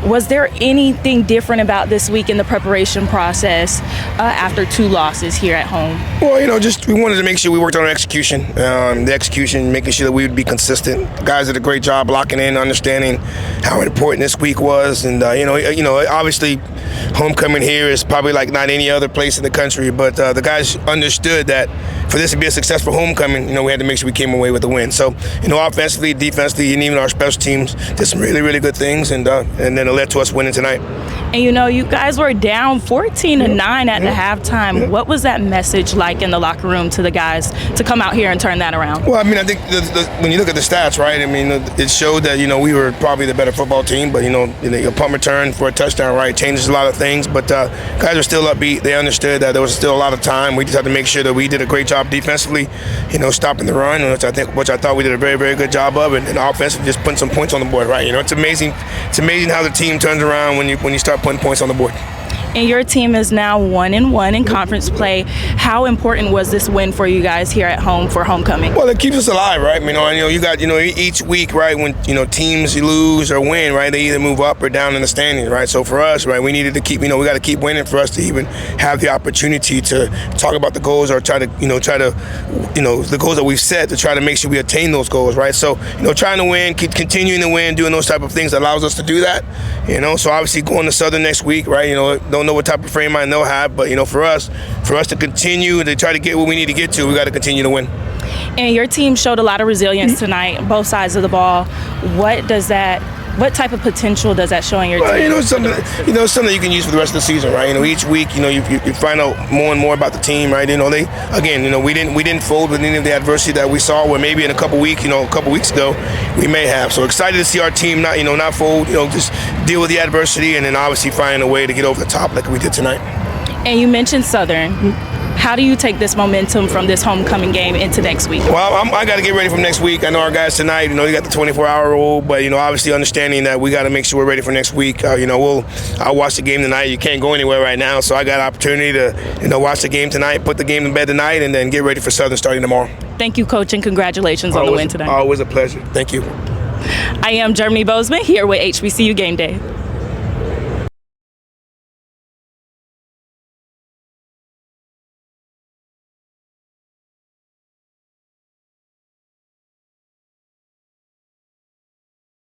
Was there anything different about this week in the preparation process after 2 losses here at home? Well, just we wanted to make sure we worked on our execution. The execution, making sure that we would be consistent. The guys did a great job locking in, understanding how important this week was. And, obviously homecoming here is probably like not any other place in the country. But the guys understood that for this to be a successful homecoming, we had to make sure we came away with a win. So, offensively, defensively, and even our special teams did some really, really good things. And then it led to us winning tonight. And you guys were down 14-9 at the halftime. What was that message like in the locker room to the guys to come out here and turn that around? Well, I think when you look at the stats, right, it showed that, we were probably the better football team, but, a punt return for a touchdown, right, changes a lot of things. But guys were still upbeat. They understood that there was still a lot of time. We just had to make sure that we did a great job defensively, stopping the run, which I thought we did a very, very good job of, and offensively just putting some points on the board, right? It's amazing how the team turns around when you start putting points on the board. And your team is now 1-1 in conference play. How important was this win for you guys here at home for homecoming? Well, it keeps us alive, right? You got each week, right, when teams lose or win, right, they either move up or down in the standings, right? So for us, right, we needed to keep we got to keep winning for us to even have the opportunity to talk about the goals or try to the goals that we've set to try to make sure we attain those goals, right? So trying to win, continuing to win, doing those type of things allows us to do that. So obviously going to Southern next week, right? Don't know what type of frame mind they'll have, but for us to continue to try to get what we need to get to, we got to continue to win. And your team showed a lot of resilience tonight, both sides of the ball. What type of potential does that show in your team? It's something you can use for the rest of the season, right? Each week, you find out more and more about the team, right? We didn't fold with any of the adversity that we saw, where maybe in a couple weeks ago, we may have. So excited to see our team not fold, just deal with the adversity, and then obviously find a way to get over the top like we did tonight. And you mentioned Southern. How do you take this momentum from this homecoming game into next week? Well, I got to get ready for next week. I know our guys tonight, they got the 24-hour rule, but, obviously understanding that we got to make sure we're ready for next week. I'll watch the game tonight. You can't go anywhere right now, so I got an opportunity to, watch the game tonight, put the game to bed tonight, and then get ready for Southern starting tomorrow. Thank you, Coach, and congratulations on the win tonight. Always a pleasure. Thank you. I am Germany Bozeman here with HBCU Game Day.